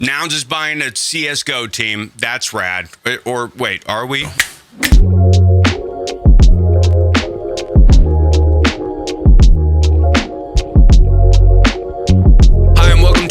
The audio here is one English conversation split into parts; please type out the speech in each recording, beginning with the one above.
Nouns is buying a CSGO team. That's rad. Or wait, are we?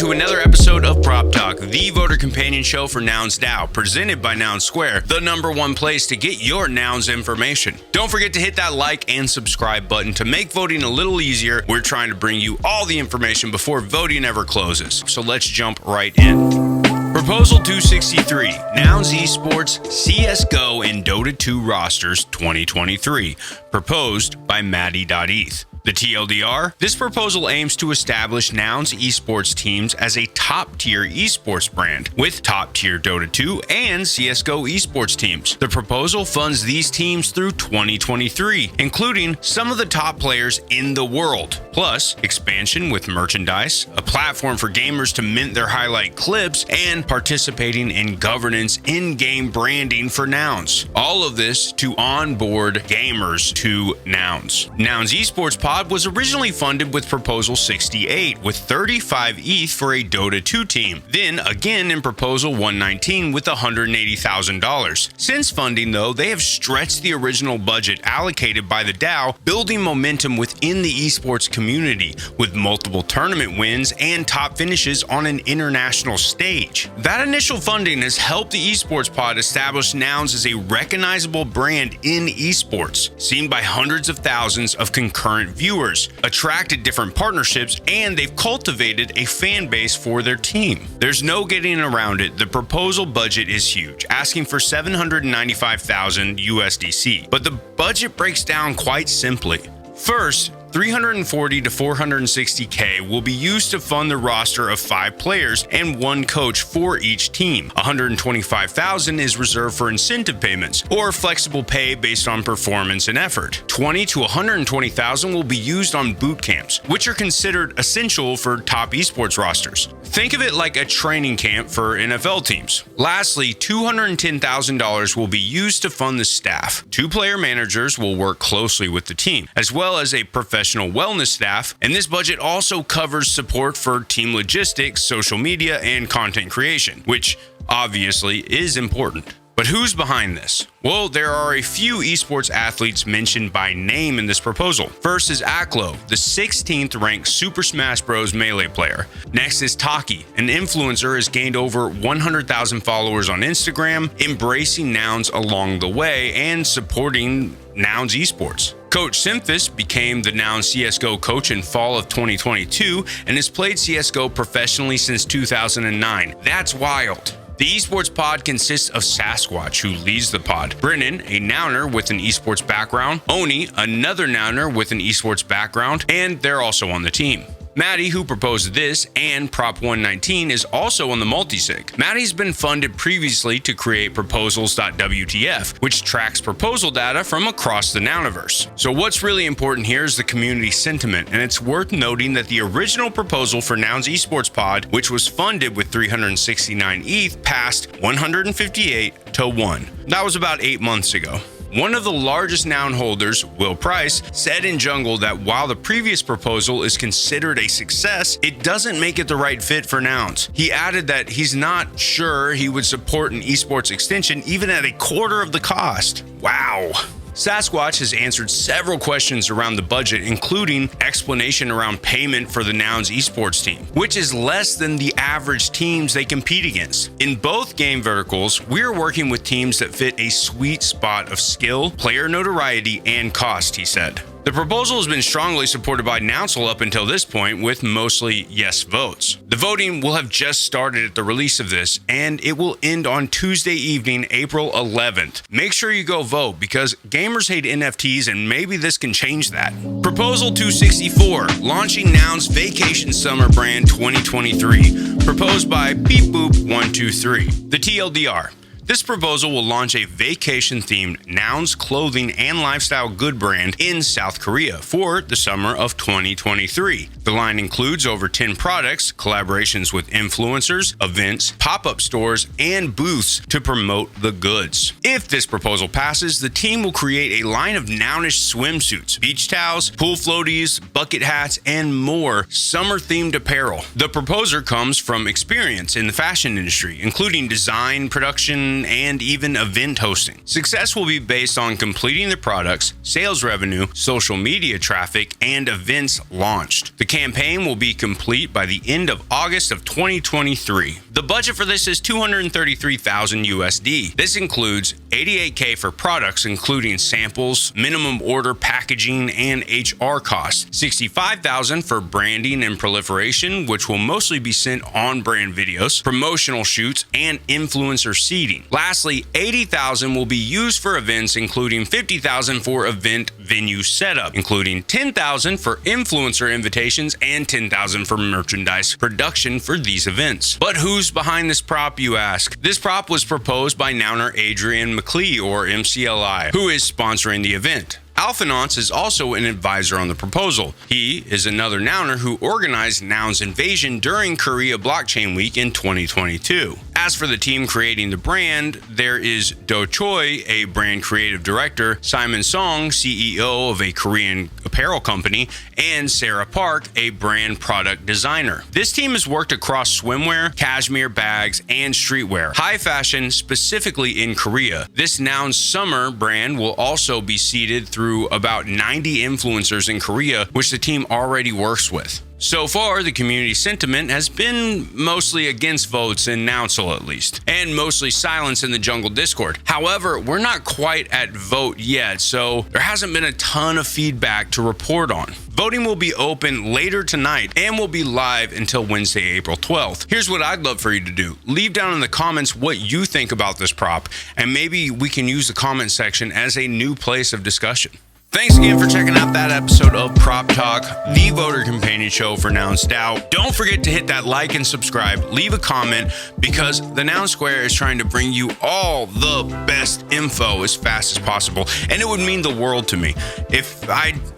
Another episode of Prop Talk, the voter companion show for Nouns DAO, presented by Nouns Square, the #1 place to get your Nouns information. Don't forget to hit that like and subscribe button to make voting a little easier. We're trying to bring you all the information before voting ever closes. So let's jump right in. Proposal 263, Nouns Esports, CSGO, and Dota 2 rosters 2023, proposed by Maddie.eth. The TLDR, this proposal aims to establish Nouns esports teams as a top-tier esports brand, with top-tier Dota 2 and CSGO esports teams. The proposal funds these teams through 2023, including some of the top players in the world, plus expansion with merchandise, a platform for gamers to mint their highlight clips, and participating in governance in-game branding for Nouns. All of this to onboard gamers to Nouns. Nouns Esports Pod was originally funded with Proposal 68, with 35 ETH for a Dota 2 team, then again in Proposal 119 with $180,000. Since funding, though, they have stretched the original budget allocated by the DAO, building momentum within the esports community, with multiple tournament wins and top finishes on an international stage. That initial funding has helped the Esports Pod establish Nouns as a recognizable brand in esports, seen by hundreds of thousands of concurrent viewers, attracted different partnerships, and they've cultivated a fan base for their team. There's no getting around it. The proposal budget is huge, asking for $795,000 USDC, but the budget breaks down quite simply. First, $340 to $460K will be used to fund the roster of 5 players and 1 coach for each team. $125,000 is reserved for incentive payments or flexible pay based on performance and effort. $20 to $120,000 will be used on boot camps, which are considered essential for top esports rosters. Think of it like a training camp for NFL teams. Lastly, $210,000 will be used to fund the staff. 2 player managers will work closely with the team, as well as a professional wellness staff, and this budget also covers support for team logistics, social media, and content creation, which obviously is important. But who's behind this? Well, there are a few esports athletes mentioned by name in this proposal. First is Aklo, the 16th ranked Super Smash Bros. Melee player. Next is Taki, an influencer has gained over 100,000 followers on Instagram, embracing Nouns along the way and supporting Nouns Esports. Coach Simphis became the Nouns CSGO coach in fall of 2022 and has played CSGO professionally since 2009. That's wild. The Esports Pod consists of Sasquatch, who leads the pod, Brennan, a Nouner with an esports background, Oni, another Nouner with an esports background, and they're also on the team. Maddie, who proposed this, and Prop 119 is also on the multisig. Maddie's been funded previously to create proposals.wtf, which tracks proposal data from across the Nouniverse. So what's really important here is the community sentiment, and it's worth noting that the original proposal for Nouns Esports Pod, which was funded with 369 ETH, passed 158 to 1. That was about 8 months ago. One of the largest Noun holders, Will Price, said in Jungle that while the previous proposal is considered a success, it doesn't make it the right fit for Nouns. He added that he's not sure he would support an esports extension even at a quarter of the cost. Wow. Sasquatch has answered several questions around the budget, including explanation around payment for the Nouns esports team, which is less than the average teams they compete against. In both game verticals, we're working with teams that fit a sweet spot of skill, player notoriety, and cost, he said. The proposal has been strongly supported by Nounsel up until this point, with mostly yes votes. The voting will have just started at the release of this, and it will end on Tuesday evening, April 11th. Make sure you go vote, because gamers hate NFTs, and maybe this can change that. Proposal 264, launching Nouns Vacation Summer Brand 2023, proposed by Beep Boop 123. The TLDR. This proposal will launch a vacation-themed Nouns clothing and lifestyle good brand in South Korea for the summer of 2023. The line includes over 10 products, collaborations with influencers, events, pop-up stores, and booths to promote the goods. If this proposal passes, the team will create a line of Nounish swimsuits, beach towels, pool floaties, bucket hats, and more summer-themed apparel. The proposer comes from experience in the fashion industry, including design, production, and even event hosting. Success will be based on completing the products, sales revenue, social media traffic, and events launched. The campaign will be complete by the end of August of 2023. The budget for this is $233,000 USD. This includes $88K for products, including samples, minimum order packaging, and HR costs. $65,000 for branding and proliferation, which will mostly be sent on brand videos, promotional shoots, and influencer seeding. Lastly, $80,000 will be used for events, including $50,000 for event venue setup, including $10,000 for influencer invitations and $10,000 for merchandise production for these events. But who's behind this prop, you ask? This prop was proposed by Nouner Adrian McLee, or MCLI, who is sponsoring the event. Alphanauts is also an advisor on the proposal. He is another Nouner who organized Nouns Invasion during Korea Blockchain Week in 2022. As for the team creating the brand, there is Do Choi, a brand creative director, Simon Song, CEO of a Korean apparel company, and Sarah Park, a brand product designer. This team has worked across swimwear, cashmere bags, and streetwear, high fashion specifically in Korea. This Nouns Summer brand will also be seeded through about 90 influencers in Korea, which the team already works with. So far, the community sentiment has been mostly against votes in Nounsel at least, and mostly silence in the Jungle Discord. However, we're not quite at vote yet, so there hasn't been a ton of feedback to report on. Voting will be open later tonight and will be live until Wednesday, April 12th. Here's what I'd love for you to do. Leave down in the comments what you think about this prop, and maybe we can use the comment section as a new place of discussion. Thanks again for checking out that episode of Prop Talk, the voter companion show for Nouns DAO. Don't forget to hit that like and subscribe. Leave a comment, because the Noun Square is trying to bring you all the best info as fast as possible, and it would mean the world to me.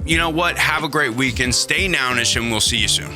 You know what? Have a great weekend. Stay Nounish, and we'll see you soon.